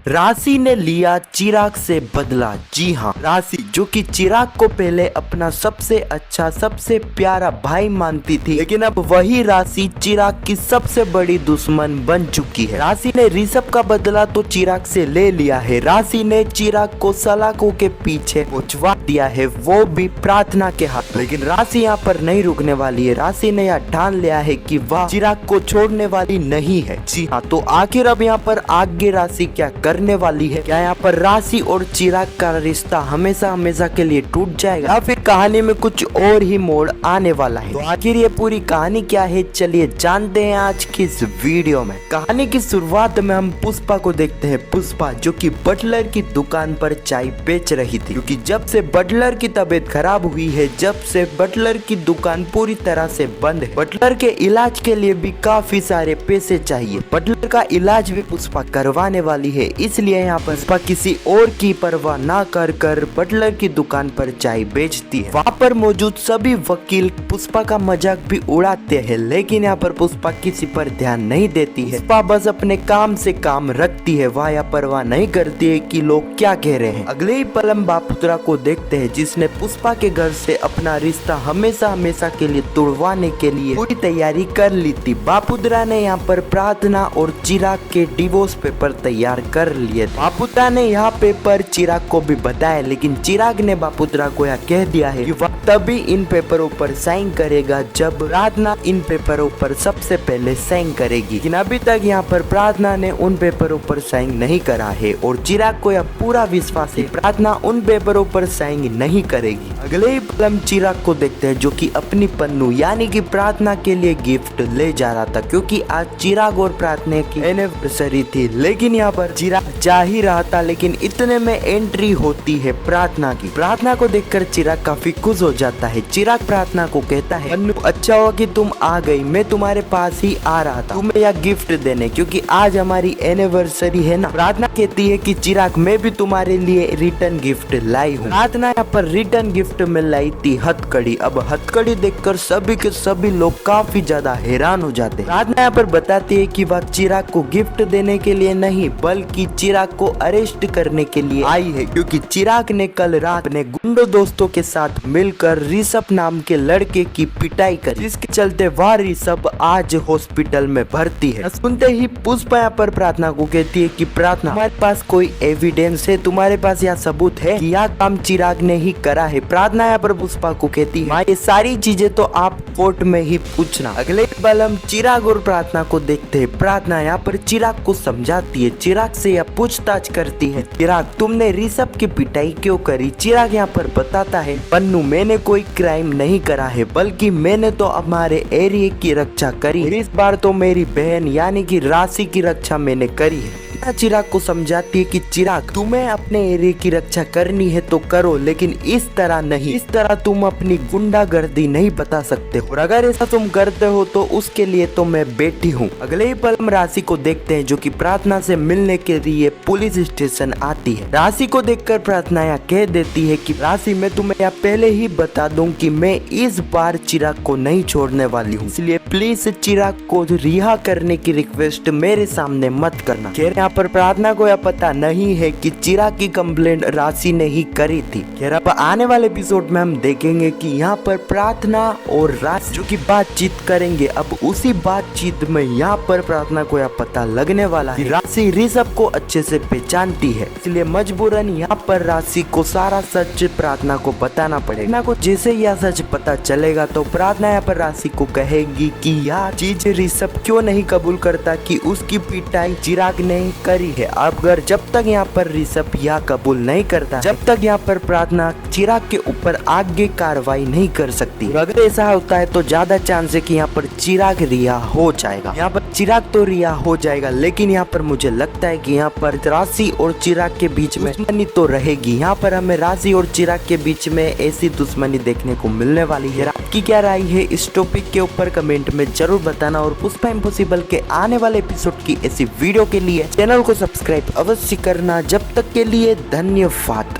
राशि ने लिया चिराग से बदला। जी हाँ, राशि जो कि चिराग को पहले अपना सबसे अच्छा सबसे प्यारा भाई मानती थी, लेकिन अब वही राशि चिराग की सबसे बड़ी दुश्मन बन चुकी है। राशि ने ऋषभ का बदला तो चिराग से ले लिया है। राशि ने चिराग को सलाखों के पीछे पहुंचवा दिया है, वो भी प्रार्थना के हाथ। लेकिन राशि यहाँ पर नहीं रुकने वाली है। राशि ने यह ठान लिया है कि वह चिराग को छोड़ने वाली नहीं है। जी हाँ, तो आखिर अब यहाँ पर आगे राशि क्या करने वाली है? क्या यहाँ पर राशि और चिराग का रिश्ता हमेशा हमेशा के लिए टूट जाएगा या फिर कहानी में कुछ और ही मोड़ आने वाला है? तो आखिर ये पूरी कहानी क्या है, चलिए जानते हैं आज की इस वीडियो में। कहानी की शुरुआत में हम पुष्पा को देखते हैं। पुष्पा जो कि बटलर की दुकान पर चाय बेच रही थी, क्योंकि जब से बटलर की तबीयत खराब हुई है, जब से बटलर की दुकान पूरी तरह से बंद है, बटलर के इलाज के लिए भी काफी सारे पैसे चाहिए। बटलर का इलाज भी पुष्पा करवाने वाली है, इसलिए यहाँ पर पुष्पा किसी और की परवाह ना कर बटलर की दुकान पर चाय बेचती है। वहाँ पर मौजूद सभी वकील पुष्पा का मजाक भी उड़ाते हैं, लेकिन यहाँ पर पुष्पा किसी पर ध्यान नहीं देती है। पुष्पा बस अपने काम से काम रखती है, वह यह परवाह नहीं करती है कि लोग क्या कह रहे हैं। अगले ही पल हम बापुत्रा को देखते हैं, जिसने पुष्पा के घर से अपना रिश्ता हमेशा हमेशा के लिए तोड़वाने के लिए पूरी तैयारी कर ली थी। बापुत्रा ने यहाँ पर प्रार्थना और चिराग के डिवोर्स पेपर तैयार कर लिए। बापुत्रा ने यह पेपर चिराग को भी बताया, लेकिन चिराग ने बापुत्रा को यह कह दिया है कि वह तभी इन पेपरों पर साइन करेगा जब प्रार्थना इन पेपरों पर सबसे पहले साइन करेगी। लेकिन अभी तक यहाँ पर प्रार्थना ने उन पेपरों पर साइन नहीं करा है और चिराग को यह पूरा विश्वास है प्रार्थना उन पेपरों पर साइन नहीं करेगी। अगले ही पल हम चिराग को देखते हैं, जो कि अपनी पन्नू यानी कि प्रार्थना के लिए गिफ्ट ले जा रहा था, क्योंकि आज चिराग और प्रार्थना की एनिवर्सरी थी। लेकिन यहाँ पर चिराग जा ही रहा था, लेकिन इतने में एंट्री होती है प्रार्थना की। प्रार्थना को देखकर चिराग काफी खुश हो जाता है। चिराग प्रार्थना को कहता है, पन्नू अच्छा हुआ कि तुम आ गई, मैं तुम्हारे पास ही आ रहा था तुम्हें यह गिफ्ट देने, क्योंकि आज हमारी एनिवर्सरी है ना। प्रार्थना कहती है कि चिराग मैं भी तुम्हारे लिए रिटर्न गिफ्ट लाई हूँ। प्रार्थना यहाँ पर रिटर्न गिफ्ट में लाई थी हथकड़ी। अब हथकड़ी देखकर सभी के सभी लोग काफी ज्यादा हैरान हो जाते हैं। प्रार्थना यहाँ पर बताती है कि वह चिराग को गिफ्ट देने के लिए नहीं, बल्कि चिराग को अरेस्ट करने के लिए आई है, क्योंकि चिराग ने कल रात अपने गुंडों दोस्तों के साथ मिलकर ऋषभ नाम के लड़के की पिटाई करी, जिसके चलते वह ऋषभ आज हॉस्पिटल में भर्ती है। सुनते ही पुष्पा यहाँ पर प्रार्थना को कहती है कि प्रार्थना तुम्हारे पास कोई एविडेंस है, तुम्हारे पास यह सबूत है कि यह काम चिराग ने ही करा है? प्रार्थना यहाँ पर पुष्पा को कहती है ये सारी चीजें तो आप कोर्ट में ही पूछना। अगले पल हम चिराग और प्रार्थना को देखते हैं। प्रार्थना यहाँ पर चिराग को समझाती है, चिराग से यह पूछताछ करती है, चिराग तुमने ऋषभ की पिटाई क्यों करी? चिराग यहाँ पर बताता है, पन्नू मैंने कोई क्राइम नहीं करा है, बल्कि मैंने तो हमारे एरिया की रक्षा करी है। इस बार तो मेरी बहन यानी कि राशि की रक्षा मैंने करी है। चिराग को समझाती है कि चिराग तुम्हें अपने एरिया की रक्षा करनी है तो करो, लेकिन इस तरह नहीं, इस तरह तुम अपनी गुंडागर्दी नहीं बता सकते, और अगर ऐसा तुम करते हो तो उसके लिए तो मैं बेटी हूँ। अगले ही पल हम राशि को देखते हैं, जो कि प्रार्थना से मिलने के लिए पुलिस स्टेशन आती है। राशि को देखकर प्रार्थना यहाँ कह देती है कि राशि मैं तुम्हें यहाँ पहले ही बता दूं कि मैं इस बार चिराग को नहीं छोड़ने वाली हूँ, इसलिए प्लीज चिराग को रिहा करने की रिक्वेस्ट मेरे सामने मत करना। यहाँ पर प्रार्थना को यह पता नहीं है कि चिराग की कंप्लेंट राशि ने ही करी थी। अब आने वाले एपिसोड में हम देखेंगे कि यहाँ पर प्रार्थना और राशि जो कि बातचीत करेंगे। अब उसी बातचीत में यहाँ पर प्रार्थना को यह पता लगने वाला है राशि ऋषभ को अच्छे से पहचानती है, इसलिए मजबूरन यहाँ पर राशि को सारा सच प्रार्थना को बताना पड़ेगा। को जैसे यह सच पता चलेगा तो प्रार्थना यहाँ पर राशि को कहेगी कि यह चीज ऋषभ क्यों नहीं कबूल करता कि उसकी पिटाई चिराग ने करी है। अगर जब तक यहाँ पर ऋषभ यह कबूल नहीं करता, जब तक यहाँ पर प्रार्थना चिराग के ऊपर आगे कार्रवाई नहीं कर सकती। अगर ऐसा होता है तो ज्यादा चांस है कि यहाँ पर चिराग रिहा हो जाएगा। यहाँ पर चिराग तो रिहा हो जाएगा, लेकिन यहाँ पर मुझे लगता है कि यहाँ पर राशि और चिराग के बीच में दुश्मनी तो रहेगी। यहाँ पर हमें राशि और चिराग के बीच में ऐसी दुश्मनी देखने को मिलने वाली है। आपकी क्या राय है इस टॉपिक के ऊपर कमेंट में जरूर बताना, और पुष्पा इम्पॉसिबल के आने वाले एपिसोड की ऐसी वीडियो के लिए चैनल को सब्सक्राइब अवश्य करना। जब तक के लिए धन्यवाद।